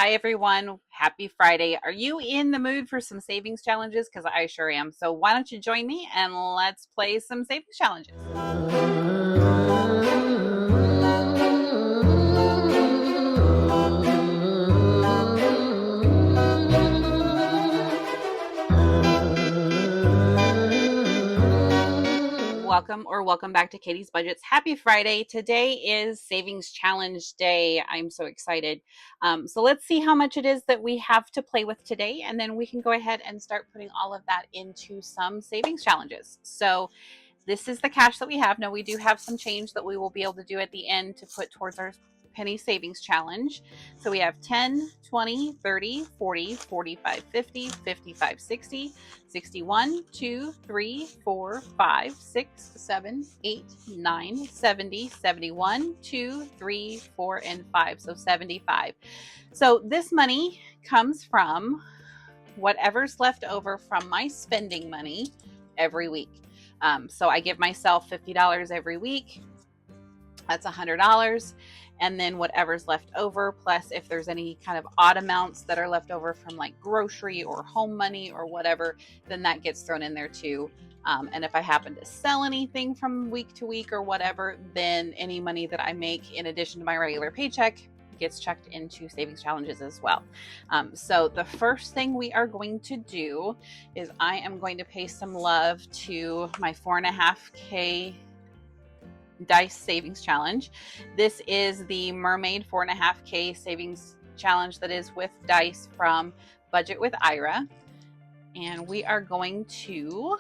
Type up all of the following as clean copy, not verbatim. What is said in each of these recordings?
Hi, everyone. Happy Friday. Are you in the mood for some savings challenges? Because I sure am. So, why don't you join me and let's play some savings challenges? Welcome back to Katie's Budgets. Happy Friday. Today is Savings Challenge Day. I'm so excited. So let's see how much it is that we have to play with today, and then we can go ahead and start putting all of that into some savings challenges. So this is the cash that we have. Now, we do have some change that we will be able to do at the end to put towards our penny savings challenge. So we have 10, 20, 30, 40, 45, 50, 55, 60, 61, 2, 3, 4, 5, 6, 7, 8, 9, 70, 71, 2, 3, 4, and 5. So 75. So this money comes from whatever's left over from my spending money every week. So I give myself $50 every week. That's $100. And then whatever's left over, plus if there's any kind of odd amounts that are left over from like grocery or home money or whatever, then that gets thrown in there too. And if I happen to sell anything from week to week or whatever, then any money that I make in addition to my regular paycheck gets checked into savings challenges as well. So the first thing we are going to do is I am going to pay some love to my 4.5K dice savings challenge. This is the Mermaid 4.5K savings challenge that is with dice from Budget with Ira. And we are going to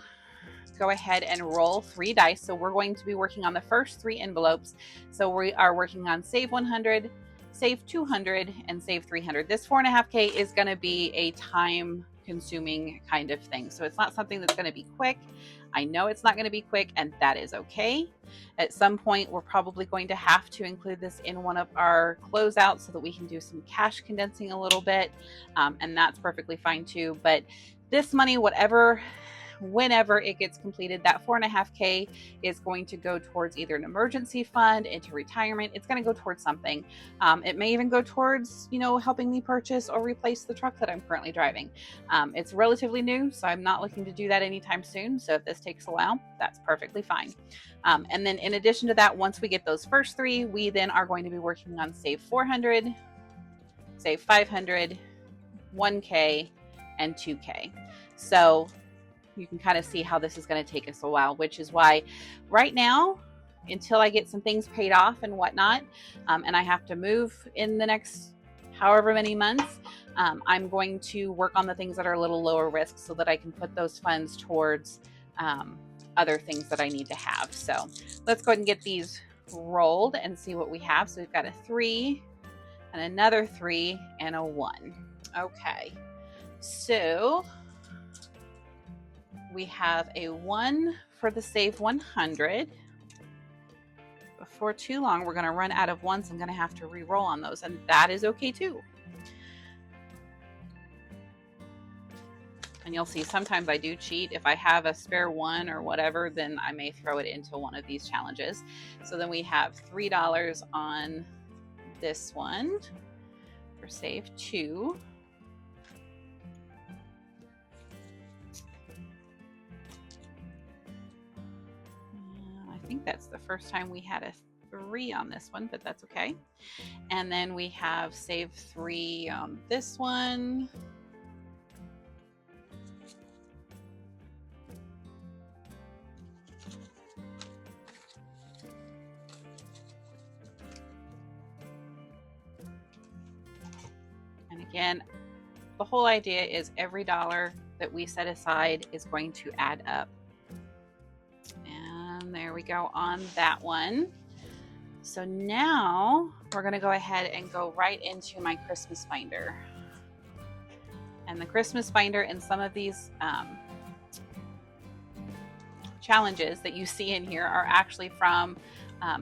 go ahead and roll 3 dice. So we're going to be working on the first 3 envelopes. So we are working on save 100, save 200, and save 300. This 4.5K is going to be a time consuming kind of thing. So it's not something that's going to be quick. I know it's not going to be quick, and that is okay. At some point, we're probably going to have to include this in one of our closeouts so that we can do some cash condensing a little bit. And that's perfectly fine too. But this money, whenever it gets completed, that 4.5K is going to go towards either an emergency fund, into retirement. It's going to go towards something. It may even go towards, helping me purchase or replace the truck that I'm currently driving. It's relatively new, so I'm not looking to do that anytime soon. So if this takes a while, that's perfectly fine. And then in addition to that, once we get those first 3, we then are going to be working on save 400, save 500, 1K, and 2K. So you can kind of see how this is going to take us a while, which is why right now, until I get some things paid off and whatnot, and I have to move in the next however many months, I'm going to work on the things that are a little lower risk so that I can put those funds towards other things that I need to have. So let's go ahead and get these rolled and see what we have. So we've got a 3 and another 3 and a 1. Okay, so we have a 1 for the save 100. Before too long, we're going to run out of ones. I'm going to have to re-roll on those, and that is okay too. And you'll see sometimes I do cheat. If I have a spare 1 or whatever, then I may throw it into one of these challenges. So then we have $3 on this one for save 2. I think that's the first time we had a 3 on this one, but that's okay. And then we have save 3 on this one. And again, the whole idea is every dollar that we set aside is going to add up. And there we go on that one. So now we're going to go ahead and go right into my Christmas binder. And the Christmas binder in some of these challenges that you see in here are actually from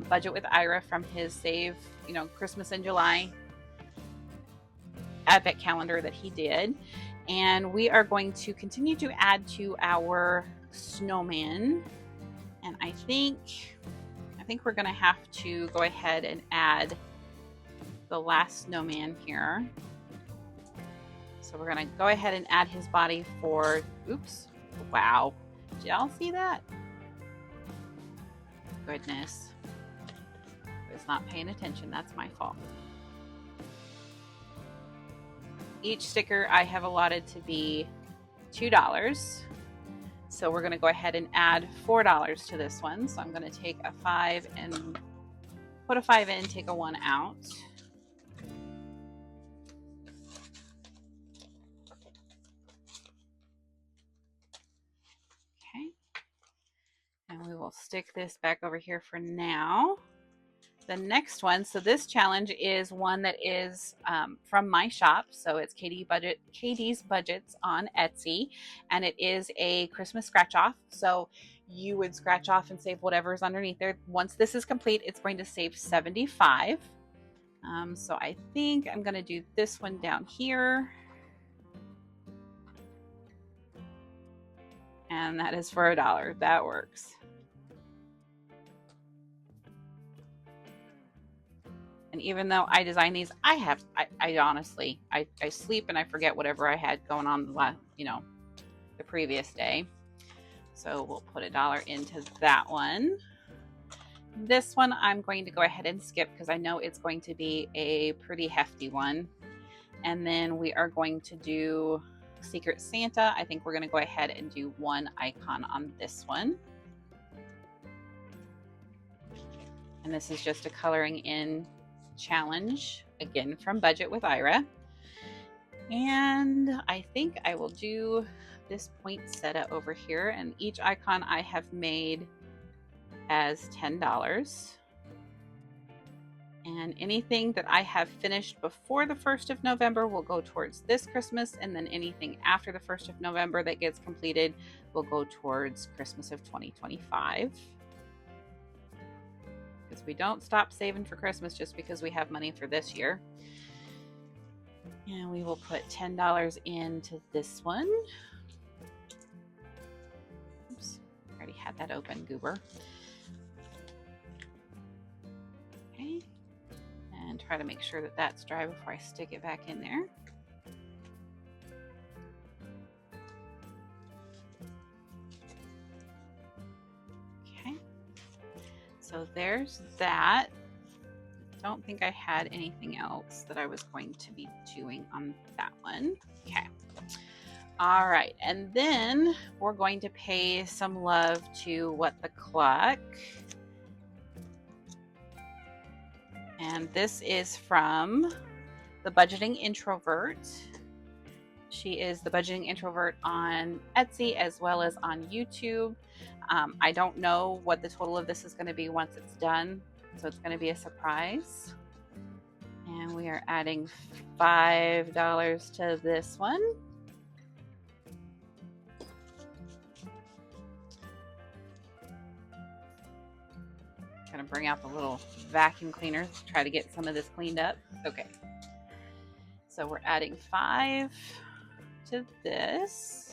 Budget with Ira, from his Save, Christmas in July Advent calendar that he did. And we are going to continue to add to our snowman. And I think we're going to have to go ahead and add the last snowman here. So we're gonna go ahead and add his body for, oops, wow. Did y'all see that? Goodness. I was not paying attention, that's my fault. Each sticker I have allotted to be $2. So we're gonna go ahead and add $4 to this one. So I'm gonna take a 5 and put a 5 in, take a 1 out. Okay. And we will stick this back over here for now. The next one, so this challenge is one that is from my shop. So it's Katie's Budgets on Etsy, and it is a Christmas scratch off. So you would scratch off and save whatever's underneath there. Once this is complete, it's going to save 75. So I think I'm going to do this one down here. And that is for $1. That works. And even though I designed these, I honestly, I sleep and I forget whatever I had going on the previous day. So we'll put $1 into that one. This one I'm going to go ahead and skip because I know it's going to be a pretty hefty one. And then we are going to do Secret Santa. I think we're going to go ahead and do one icon on this one. And this is just a coloring in challenge, again from Budget with Ira. And I think I will do this poinsettia over here, and each icon I have made as $10. And anything that I have finished before the 1st of November will go towards this Christmas, and then anything after the 1st of November that gets completed will go towards Christmas of 2025. Because we don't stop saving for Christmas just because we have money for this year. And we will put $10 into this one. Oops, I already had that open, goober. Okay, and try to make sure that that's dry before I stick it back in there. So there's that. Don't think I had anything else that I was going to be doing on that one. Okay. All right. And then we're going to pay some love to What the Cluck. And this is from the Budgeting Introvert. She is the Budgeting Introvert on Etsy as well as on YouTube. I don't know what the total of this is going to be once it's done, so it's going to be a surprise. And we are adding $5 to this one. Gonna bring out the little vacuum cleaner to try to get some of this cleaned up. Okay. So we're adding 5 to this.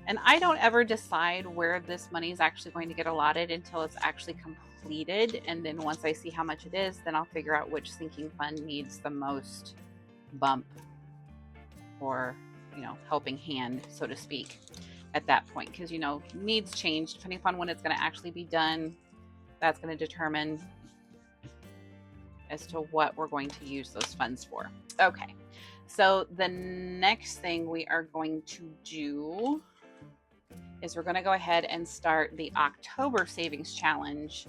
And I don't ever decide where this money is actually going to get allotted until it's actually completed. And then once I see how much it is, then I'll figure out which sinking fund needs the most bump or, helping hand, so to speak, at that point. Because, needs change depending upon when it's going to actually be done. That's going to determine as to what we're going to use those funds for. Okay. So the next thing we are going to do is we're going to go ahead and start the October Savings Challenge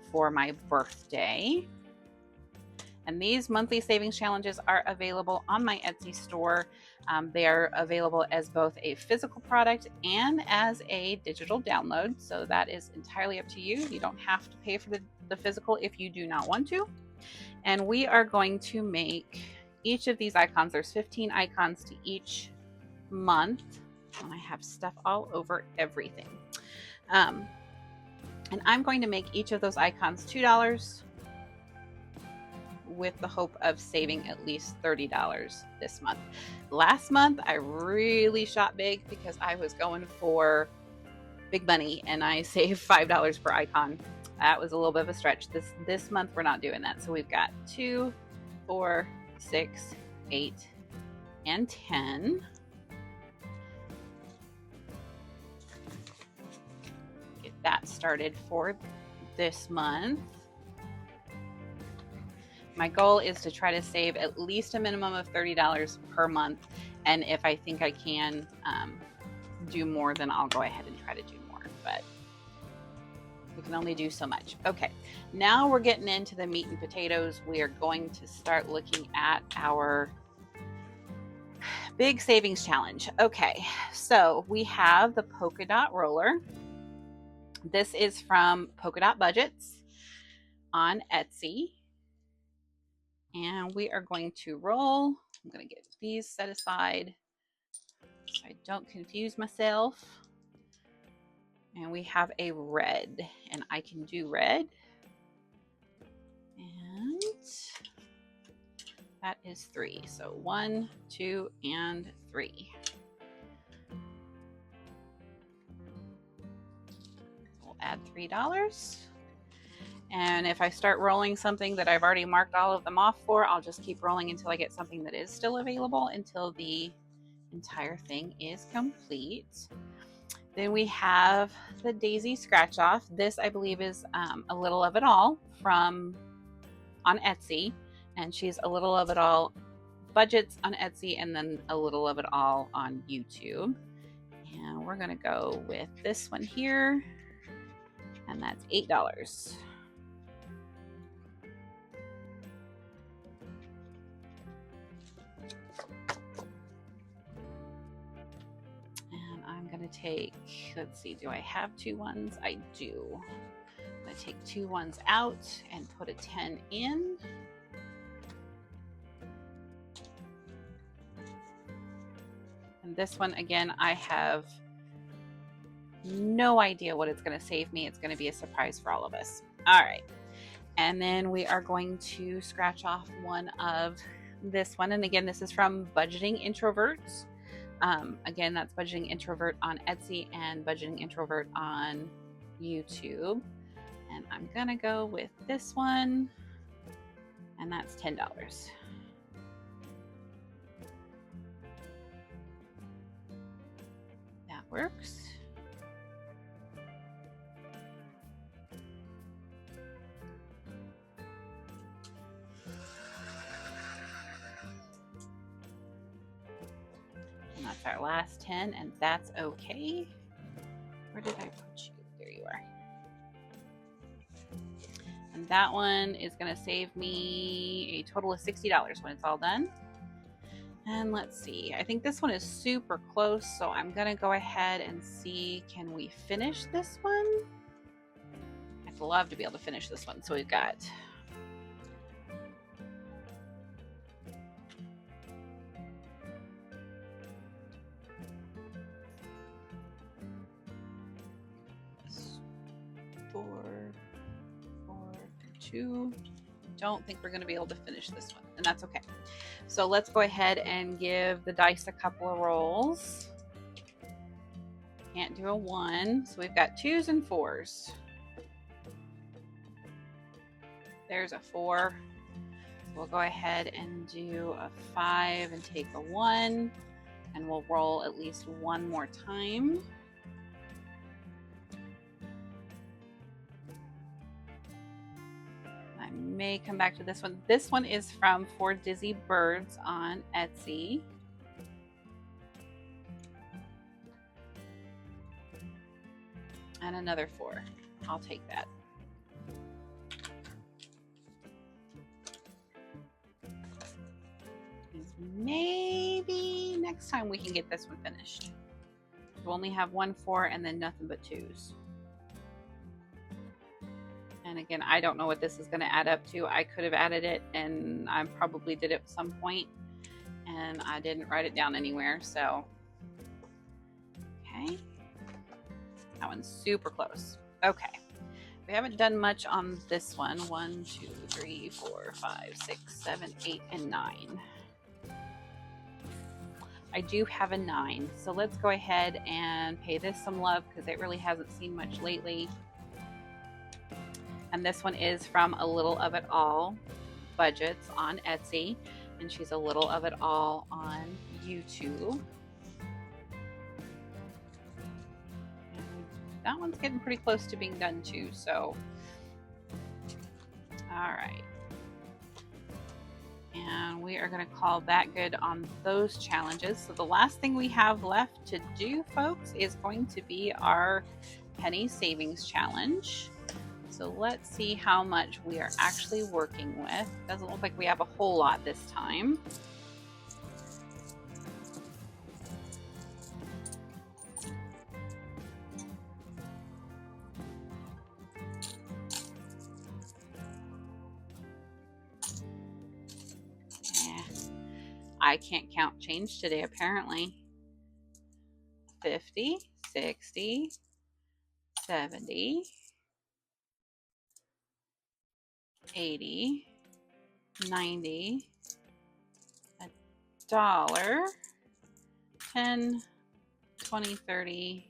for my birthday. And these monthly savings challenges are available on my Etsy store. They are available as both a physical product and as a digital download. So that is entirely up to you. You don't have to pay for the physical if you do not want to. And we are going to make each of these icons. There's 15 icons to each month. And I have stuff all over everything. And I'm going to make each of those icons $2 with the hope of saving at least $30 this month. Last month, I really shot big because I was going for big money and I saved $5 per icon. That was a little bit of a stretch. This month, we're not doing that. So we've got 2, 4, 6, 8, and 10. Get that started for this month. My goal is to try to save at least a minimum of $30 per month. And if I think I can do more, then I'll go ahead and try to do more. But we can only do so much. Okay, now we're getting into the meat and potatoes. We are going to start looking at our big savings challenge. Okay, so we have the polka dot roller. This is from Polka Dot Budgets on Etsy. And we are going to roll. I'm going to get these set aside so I don't confuse myself. And we have a red, and I can do red. And that is 3. So 1, 2, and 3. We'll add $3. And if I start rolling something that I've already marked all of them off for, I'll just keep rolling until I get something that is still available until the entire thing is complete. Then we have the Daisy Scratch Off. This, I believe, is A Little of It All on Etsy. And she's A Little of It All Budgets on Etsy, and then A Little of It All on YouTube. And we're going to go with this one here. And that's $8. I'm going to take, let's see, do I have 2 ones? I do. I'm going to take 2 ones out and put a 10 in. And this one, again, I have no idea what it's going to save me. It's going to be a surprise for all of us. All right. And then we are going to scratch off one of this one. And again, this is from Budgeting Introverts. Again, that's Budgeting Introvert on Etsy and Budgeting Introvert on YouTube. And I'm going to go with this one. And that's $10. That works. And that's our last 10, and that's okay. Where did I put you? There you are. And that one is going to save me a total of $60 when it's all done. And let's see. I think this one is super close, so I'm going to go ahead and see, can we finish this one? I'd love to be able to finish this one. So we've got don't think we're going to be able to finish this one, and that's okay. So let's go ahead and give the dice a couple of rolls. Can't do a 1, so we've got 2s and 4s. There's a 4. So we'll go ahead and do a 5 and take a 1, and we'll roll at least one more time. May come back to this one. This one is from 4 Dizzy Birds on Etsy. And another 4. I'll take that. Maybe next time we can get this one finished. We'll only have 1 4 and then nothing but 2s. And again, I don't know what this is going to add up to. I could have added it, and I probably did it at some point, and I didn't write it down anywhere. So, okay. That one's super close. Okay. We haven't done much on this one. 1, 2, 3, 4, 5, 6, 7, 8, and 9. I do have a 9. So let's go ahead and pay this some love because it really hasn't seen much lately. And this one is from A Little of It All Budgets on Etsy. And she's a little of it all on YouTube. And that one's getting pretty close to being done too, so all right. And we are going to call that good on those challenges. So the last thing we have left to do, folks, is going to be our penny savings challenge. So let's see how much we are actually working with. Doesn't look like we have a whole lot this time. I can't count change today, apparently. 50, 60, 70, 80, 90, $1, 10, 20, 30,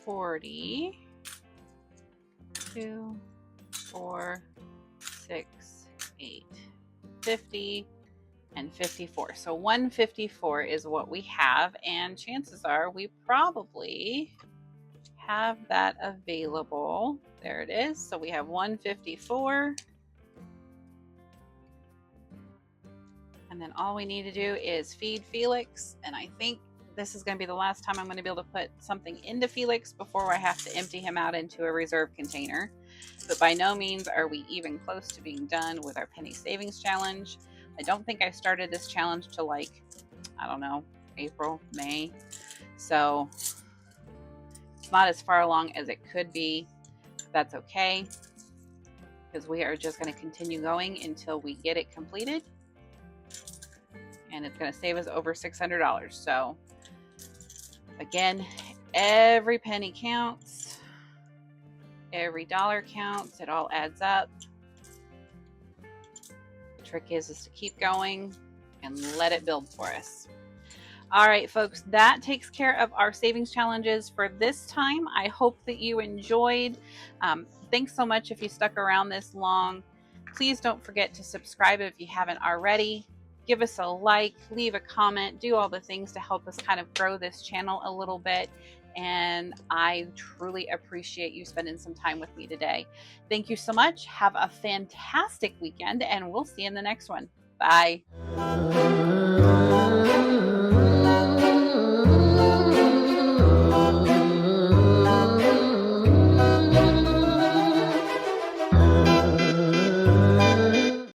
40, 2, 4, 6, 8, 50, and 54. So 154 is what we have, and chances are we probably have that available. There it is. So we have 154. And then all we need to do is feed Felix, and I think this is going to be the last time I'm going to be able to put something into Felix before I have to empty him out into a reserve container. But by no means are we even close to being done with our penny savings challenge. I don't think I started this challenge till like, I don't know, April, May. So it's not as far along as it could be. That's okay, because we are just going to continue going until we get it completed. And it's going to save us over $600. So again, every penny counts. Every dollar counts. It all adds up. The trick is to keep going and let it build for us. All right, folks, that takes care of our savings challenges for this time. I hope that you enjoyed. Thanks so much if you stuck around this long. Please don't forget to subscribe if you haven't already. Give us a like, leave a comment, do all the things to help us kind of grow this channel a little bit. And I truly appreciate you spending some time with me today. Thank you so much. Have a fantastic weekend, and we'll see you in the next one. Bye.